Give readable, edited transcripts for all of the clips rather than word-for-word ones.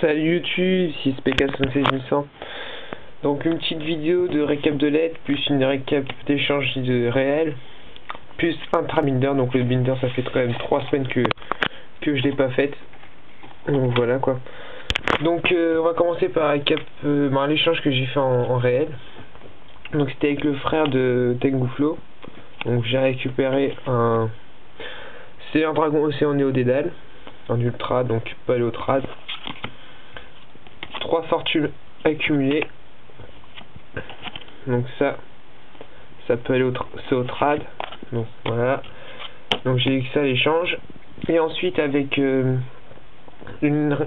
Salut YouTube, ici SPK16100. Donc une petite vidéo de récap de lettres, plus une récap d'échange de réel, plus intra-binder. Donc le binder, ça fait quand même 3 semaines que je l'ai pas faite. Donc voilà quoi. Donc on va commencer par récap l'échange que j'ai fait en réel. Donc c'était avec le frère de Tengu Flow. Donc j'ai récupéré c'est un dragon océan néo-dédale, un ultra, donc paléotrade. 3 fortunes accumulées. Donc ça peut aller au trad. Donc voilà. Donc j'ai eu ça à l'échange. Et ensuite avec une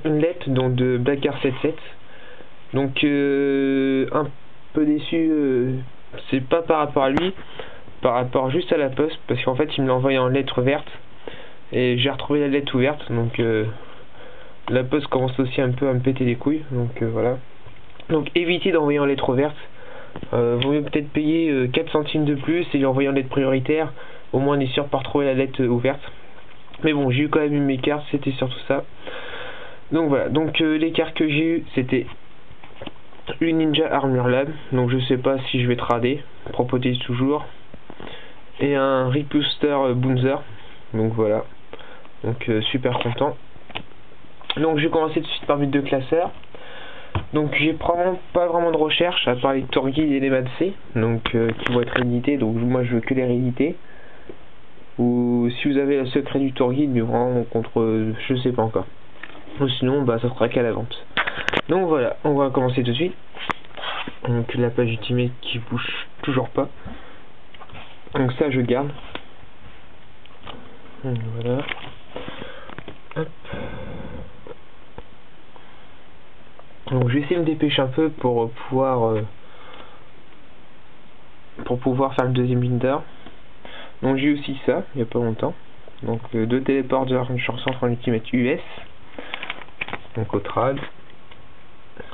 lettre donc de Blackguard 77. Donc un peu déçu, c'est pas par rapport à lui, par rapport juste à la poste, parce qu'en fait il me l'a envoyé en lettre verte et j'ai retrouvé la lettre ouverte. Donc la poste commence aussi un peu à me péter les couilles. Donc voilà. Donc évitez d'envoyer en lettre verte. Vaut mieux peut-être payer 4 centimes de plus et lui envoyer en lettre prioritaire. Au moins on est sûr de pas retrouver la lettre ouverte. Mais bon, j'ai eu quand même eu mes cartes, c'était surtout ça. Donc voilà, donc les cartes que j'ai eu, c'était une Ninja Armure Lab. Donc je sais pas si je vais trader, proposer toujours. Et un Ripuster Bounzer. Donc voilà, donc super content. Donc je vais commencer tout de suite par mes 2 classeurs. Donc j'ai pas vraiment de recherche à part les Torguides et les Madsé, donc qui vont être réédités. Donc moi je veux que les rééditer. Ou si vous avez le secret du Torguide, mais vraiment contre je sais pas encore. Ou sinon bah ça sera qu'à la vente. Donc voilà, on va commencer tout de suite. Donc la page Ultimate qui bouge toujours pas. Donc ça je garde. Donc voilà. Hop. Donc je vais essayer de me dépêcher un peu pour pouvoir faire le deuxième binder. Donc j'ai aussi ça, il n'y a pas longtemps. Donc 2 téléporteurs, une chanson en ultimate US. Donc au trad.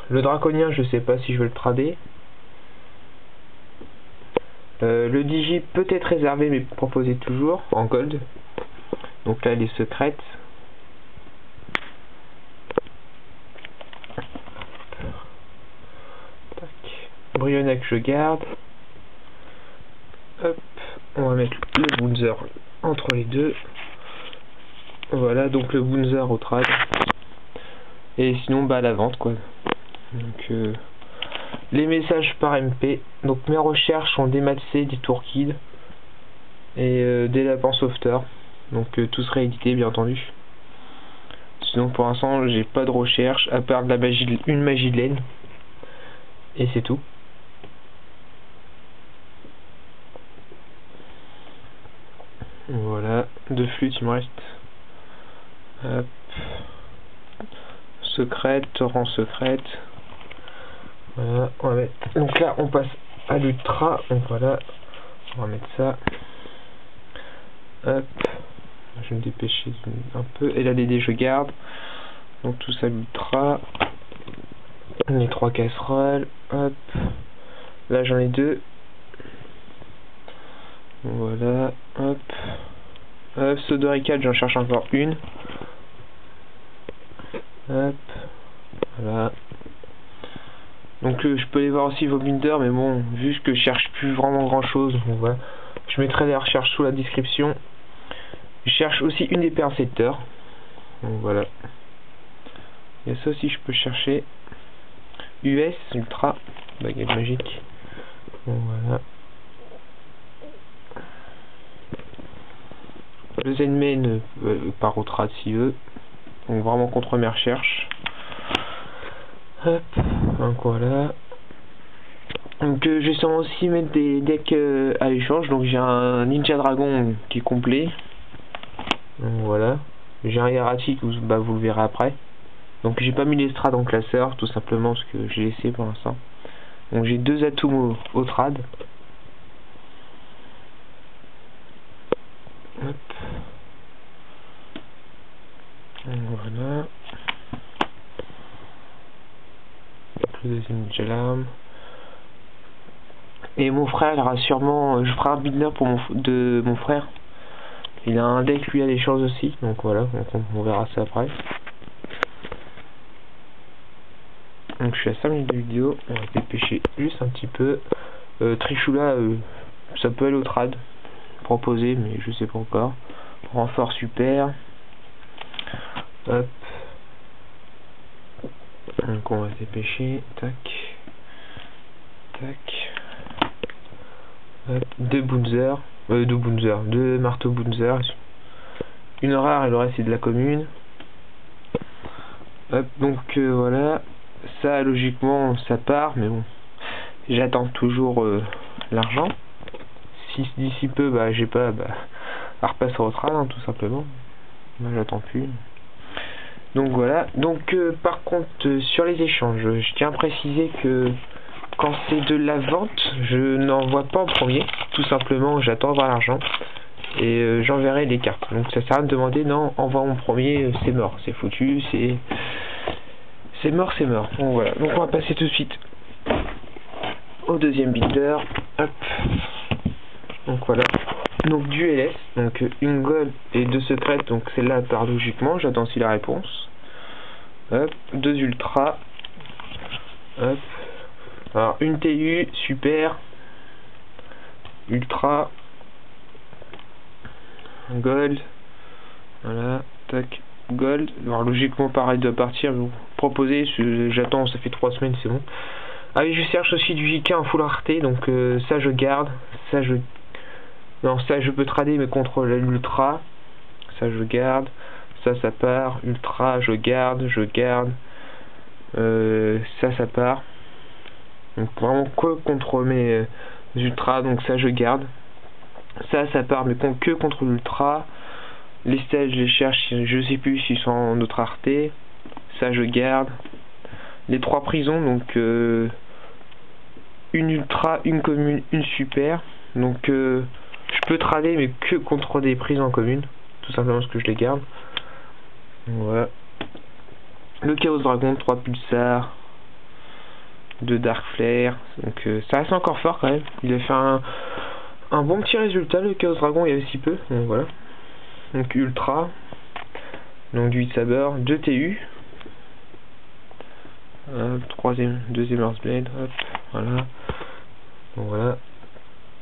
Le draconien, je sais pas si je veux le trader. Le digi peut être réservé mais proposé toujours en gold. Donc là les secrètes. Brionnac je garde. Hop, on va mettre le Bounzer entre les deux. Voilà, donc le Bounzer au trad. Et sinon bah à la vente quoi. Donc les messages par MP. Donc mes recherches sont des Madsé, des Torguides et des lapins sauveteurs. Donc tout sera édité bien entendu. Sinon pour l'instant j'ai pas de recherche à part de la magie, une magie de laine. Et c'est tout. Voilà, 2 flûtes il me reste. Hop. Secrète, torrent secrète. Voilà, on va mettre. Donc là on passe à l'ultra. Donc voilà, on va mettre ça. Hop. Je vais me dépêcher un peu. Et là les dés je garde. Donc tout ça l'ultra. Les 3 casseroles. Hop. Là j'en ai 2. Voilà. Hop. Hop. Sodorical j'en cherche encore une. Hop. Voilà. Donc je peux aller voir aussi vos binders, mais bon, vu que je cherche plus vraiment grand chose, bon, voilà. Je mettrai les recherches sous la description. Je cherche aussi une des percepteurs. Donc voilà. Il y a ça aussi, je peux chercher. US, ultra, baguette magique. Bon voilà. Le Zenmain par au trad s'il veut. Donc vraiment contre mes recherches. Hop, donc voilà. Donc je vais sûrement aussi mettre des decks à l'échange. Donc j'ai un Ninja Dragon qui est complet. Donc voilà. J'ai un Hieratic, bah vous le verrez après. Donc j'ai pas mis les strats dans le classeur, tout simplement parce que j'ai laissé pour l'instant. Donc j'ai 2 Atum au trad. Hop. Donc voilà. Le deuxième Ninja Lame. Et mon frère, il aura sûrement. Je ferai un binder pour mon frère. Il a un deck lui à l'échange aussi. Donc voilà, on verra ça après. Donc je suis à 5 minutes de vidéo, on va se dépêcher juste un petit peu. Trishula, ça peut aller au trad, proposé, mais je sais pas encore. Renfort super. Hop. Donc on va se dépêcher. Tac. Tac. Hop. Deux marteaux Bunzer. Une rare et le reste c'est de la commune. Hop, donc voilà. Ça logiquement ça part, mais bon. J'attends toujours l'argent. Si d'ici peu j'ai pas, à repasser au trad, hein, tout simplement. Moi j'attends plus. Donc voilà. Donc par contre sur les échanges, je tiens à préciser que quand c'est de la vente, je n'envoie pas en premier. Tout simplement j'attends d'avoir l'argent et j'enverrai les cartes. Donc ça sert à rien de demander non, envoie en premier, c'est mort, c'est foutu, c'est mort, c'est mort. Donc voilà. Donc on va passer tout de suite au deuxième builder. Hop. Donc voilà. Donc du LS, donc une gold et deux secrètes, donc celle-là part logiquement, j'attends aussi la réponse. Hop, deux ultras. Hop. Alors une TU, super. Ultra. Gold. Voilà, tac, gold. Alors logiquement pareil doit partir, vous proposez, j'attends, ça fait 3 semaines, c'est bon. Ah oui, je cherche aussi du JK en full rareté, donc ça je garde, ça je... Non, ça je peux trader mais contre l'ultra, ça je garde, ça part, ultra je garde, ça part. Donc vraiment que contre mes ultras, donc ça je garde. Ça part mais que contre l'ultra. Les stages je les cherche, je sais plus s'ils sont en autre rareté. Ça je garde. Les 3 prisons, donc une ultra, une commune, une super. Donc je peux trader mais que contre des prisons en commune, tout simplement parce que je les garde. Voilà. Le Chaos Dragon, 3 pulsars, 2 Dark Flare, donc ça reste encore fort quand même. Il a fait un bon petit résultat le Chaos Dragon, il y avait si peu, donc voilà. Donc ultra, donc du 8 saber, 2 TU, deuxième Earthblade, hop, voilà. Donc voilà.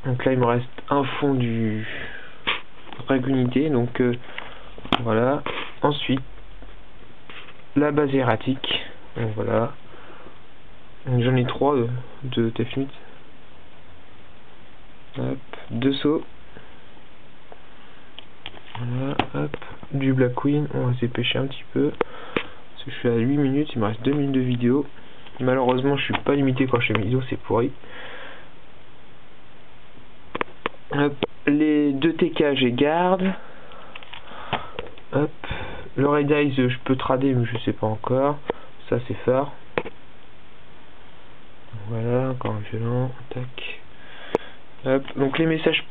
Donc là il me reste un fond du Dragunité, donc voilà. Ensuite la base erratique, donc voilà. J'en ai 3 de Tefnut. Hop, 2 sauts. Voilà, hop. Du Black Queen, on va se dépêcher un petit peu. Parce que je suis à 8 minutes, il me reste 2 minutes de vidéo. Malheureusement, je suis pas limité quand je fais mes vidéos, c'est pourri. Hop, les 2 TK, je les garde. Hop, le Red Eyes, je peux trader, mais je sais pas encore. Ça, c'est fort. Voilà, encore un violent, tac. Hop, donc les messages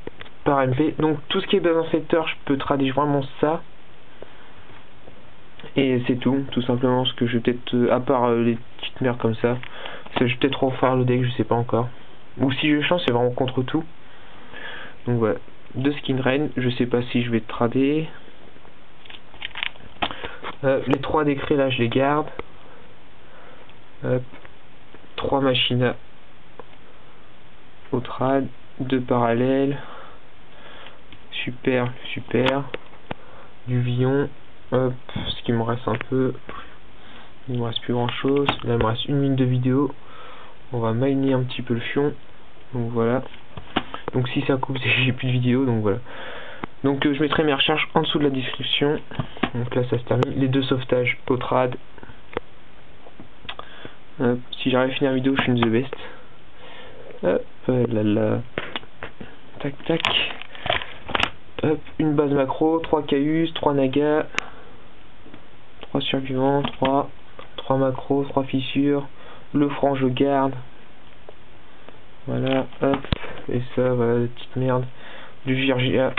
par MP. Donc tout ce qui est base en secteur, je peux traduire vraiment ça. Et c'est tout simplement, parce que je vais peut-être, à part les petites merdes comme ça, je vais peut-être refaire le deck, je sais pas encore. Ou si je change, c'est vraiment contre tout. Donc voilà, 2 skin rain, je sais pas si je vais trader. Les 3 décrets là, je les garde. Hop, 3 machines au trad, 2 parallèles. Super, du Vion. Hop, ce qui me reste un peu. Il me reste plus grand chose. Là, il me reste 1 minute de vidéo. On va miner un petit peu le fion. Donc voilà. Donc si ça coupe, c'est que j'ai plus de vidéo. Donc voilà. Donc je mettrai mes recherches en dessous de la description. Donc là, ça se termine. Les 2 sauvetages Potrad. Hop, si j'arrive à finir la vidéo, je suis une the best. Hop là. Tac tac. Hop, une base macro, 3 Caius, 3 Naga, 3 survivants, 3 macros, 3 fissures, le franc je garde. Voilà, hop, et ça, voilà, des petites merdes, du Virgia.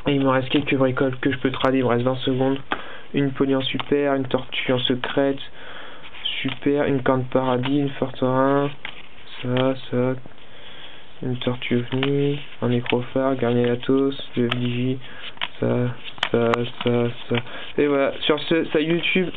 Et il me reste quelques bricoles que je peux trader, il me reste 20 secondes. Une poly en super, une tortue en secrète, super, une corne paradis, une forterin, ça. Une tortue ovni, un nécrophare, Garnielatos, le FDJ, ça. Et voilà, sur ce, ça YouTube.